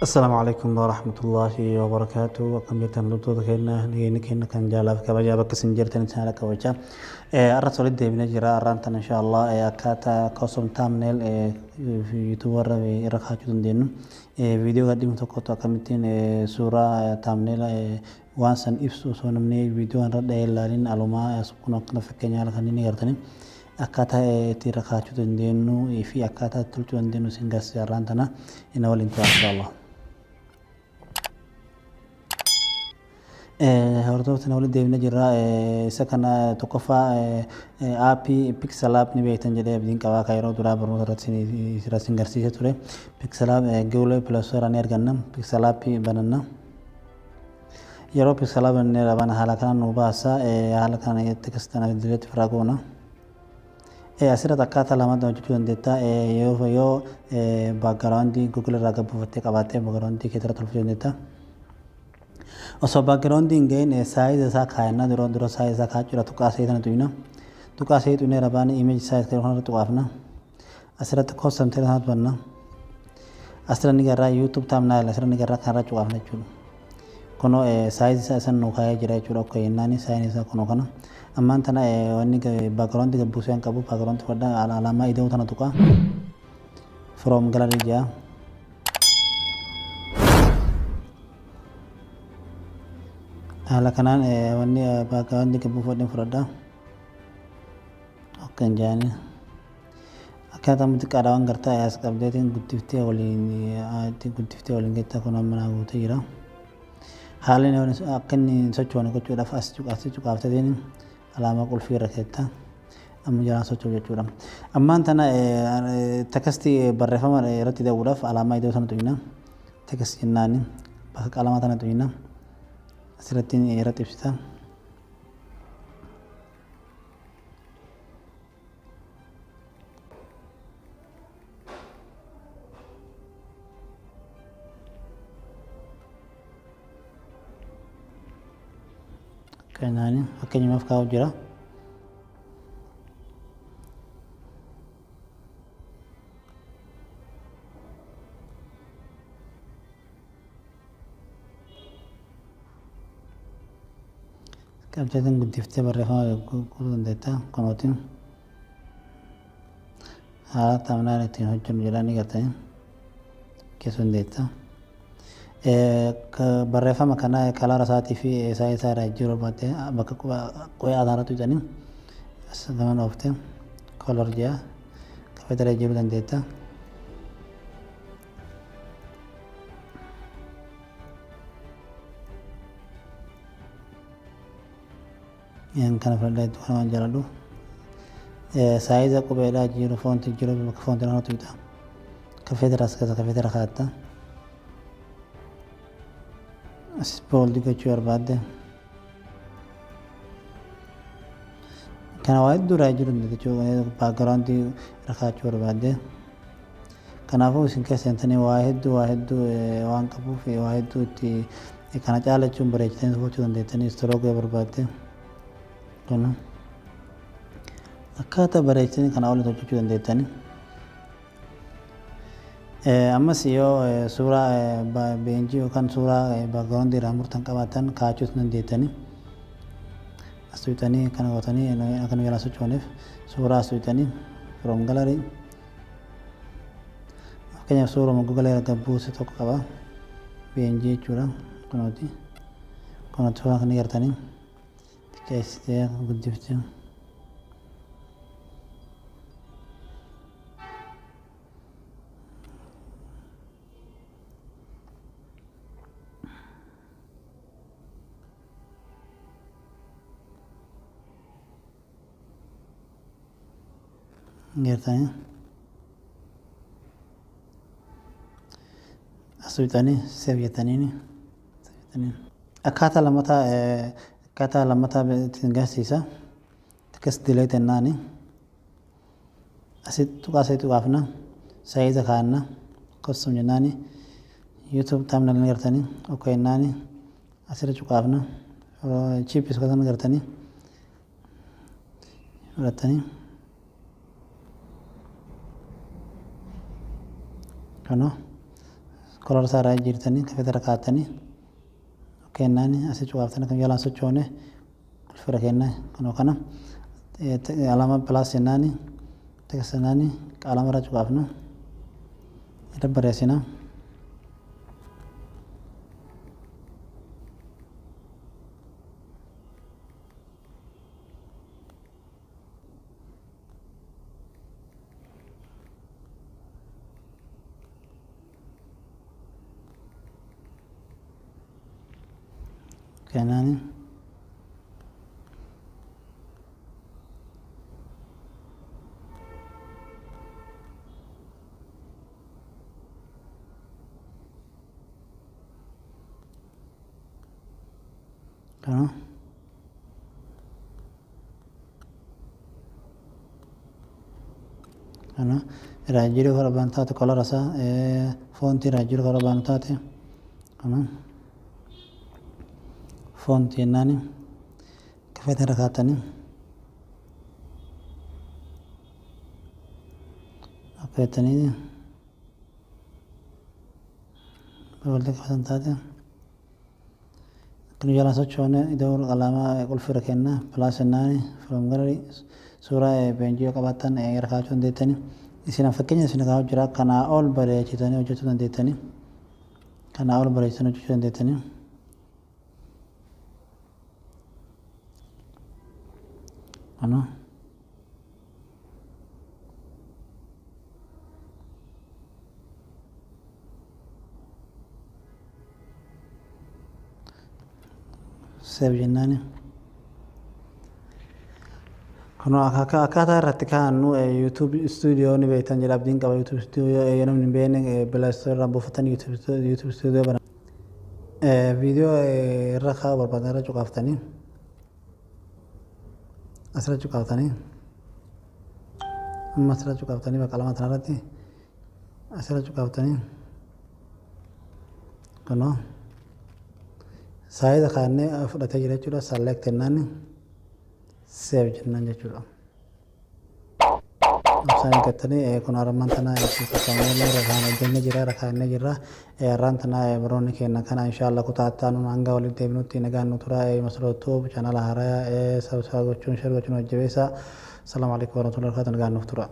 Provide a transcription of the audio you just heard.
السلام عليكم ورحمة الله وبركاته وكم يتمنى كنا نكنا كان جالا كبجا بكسن جرتن سنة كوجا الرسول الدين من جرا رانتنا إن شاء الله كاتا كوسم تامنيل في يوتيوب رخاجو دين فيديو قديم تكوتو كمتين سورة تامنيل وانسان إفسو سونمني فيديو أن رد لالين علوما سبحانه كنا فكنيا لكنني قرتني akkaataa itti rakaachuu dandeenyu fi akkaataa tolchuu dandeenyu sin garsiisarraan tana ina waliin ta'aa inshallah. Hordoftoota waliin deemnee jirra isa kana tokkoffaa aappii Pixel app ni beektan jedhee abdiin qabaa kan yeroo duraa barnoota irratti sin garsiisee ture. Pixel app Google Play Store ni arganna. Pixel app bananna. Yeroo Pixel app banannee rabaan haala kanaan nu baasa haala kanaan tekstaan dileetti firaa goona. Asirratti akkaataa lamatti hojjechuu dandeetta yoo baakgiraawundii Google irraa gabbuufattee qabaattee baakgiraawundii kee irratti tolfachuu dandeetta. Osoo baakgiraawundiin ga'in saayiza isaa kaayannaa dura saayiza isaa kaa'achuudha tuqaa ta'e tana tuyina. Tuqaa ta'e tuyinee rabaan imeeji saayiza kan irratti tuqaafna. Asirratti koosam ta'e sanatti banna. Asirratti garraa YouTube taamnaayil asirratti garraa kan irraa tuqaafna jechuudha. Kunoo saayiza isaa san nuu kaayee jira jechuudha akka yennaani saayiza isaa kunoo kana. Ammaan tana wanni baakgiraawundii gabbuusuu hin qabu baakgiraawundii fudhadhaa alaamaa ida'uu tana tuqaa. From gallery jaa. Haala kanaan wanni baakgiraawundii gabbuu fudhadhaa. Akka hin jaani. Akkaataa xiqqaadhaa waan gartaa as qabdeetiin guddiftee waliin geettaa kun amma naa guutee jira. Haalli akka inni socho'u gochuudhaaf as cuqaaftatiin alaamaa qulfii irra keetta amma jiraan socho'u jechuudha. Ammaan tana tekstii barreeffama irratti ta'uudhaaf alaamaa iddoo sana tuyina. Tekstii jennaani bakka qalamaa tana tuyina. Asirratti irratti ibsita. Kenyaani fakkeenyaaf kaa'u jira. Qabxeetiin guddiftee barreeffama guutuu dandeetta kunuutiin haala taa'umnaan ittiin hojjennu jedhanii gartanii keessu dandeetta. Barreeffama kana kalaara isaatii fi saayiza isaa irraa jiru baattee bakka qubee adaaratu jedhanii as gaman ooftee kolor ji'a kafeeta irra jiru dandeetta. Kana fudhadhaa itti waan jaaladhu saayiza qubeedhaa jiru foontii jiru bakka foontii irraa tuyita. Kafeeta irraa as keessa kafeeta irra kaa'atta. As booldi gochuu barbaadde kana waa hedduu irraa jiru jechuudha baakgiraawundii irra kaa'achuu barbaadde. Kanaafuu isin keessa seentanii waa hedduu waan qabuuf waa hedduu itti kana caalachuun bareechitanii gochuu dandeettanii istiroogii barbaadde. Kana akkaataa bareechitanii kana waliin hojjechuu dandeettanii. Ammas yoo suuraa beenjii yookaan suuraa baakgiraawundii irraa murtan qabaatan kaa'achuu dandeettanii. As tuyitanii kana gootanii akka nu jalaa socho'aniif suuraa as tuyitanii from gallery. Fakkeenyaaf suuraa Google irra gabbuuse tokko qaba. Beenjii jechuudha kunuuti. Kunuuti suuraa kana gartanii xiqqeessitee guddiftee. Gertanii as tuyitanii seef jettanii akkaataa lammataa ittiin garsiisa. Tekstii dileet jennaani asitti tuqaa isii tuqaafna saayiza kaa'anna kostum jennaani YouTube taamnaayil gartanii okko jennaani asirra tuqaafna chiipis kan gartanii fudhattanii. Kana kolor saaraa jirtanii kafeeta rakkaatanii kennaani asii cuqaaftanii kan jalaan sochoone fira kenna kanoo kana alama plus jennaani text jennaani qalama irra cuqaafna irra barreessina kennaani Ano? Ano? Rajiro kara bantate color asa fonti rajiro kara bantate ano? Fonti nani? Kafete rakatani. Apretani. Bawalte kafantate. Kan jalan sochoone idoo qalama qulfira kenna plus nani from gallery suuraa beenjii qabaatan rakkaachuu dandeettani isin fakkeenya isin kaa'u jira kana ol bareechitanii hojjechuu dandeettani kana ol bareechitanii hojjechuu dandeettani ano save jennaan kuno akkaataa irratti kaa'annu YouTube studio ni beektan jedha abdiin qaba YouTube studio namni hin beekne Play Store irraa buufatanii YouTube studio bara video irra kaa'u barbaadan irra cuqaaftanii asirra cuqaaftanii amma asirra cuqaaftanii bakka lama tanarratti asirra cuqaaftanii kuno Saya karena fudhate jira jechuudha select jennaan save jennaan jechuudha. Obsaan gattanii kun armaan tana fakkaamee rakaan hojjenne jira rakaan jira irraan tana baroonni kenna kana inshallah kutaattaan hanga walitti deebinutti nagaan nu tura masalootoo channel haaraa subscribe gochuun share gochuun hojjebeessa. Assalamu alaikum warahmatullahi wabarakatuh nagaan nuuf tura.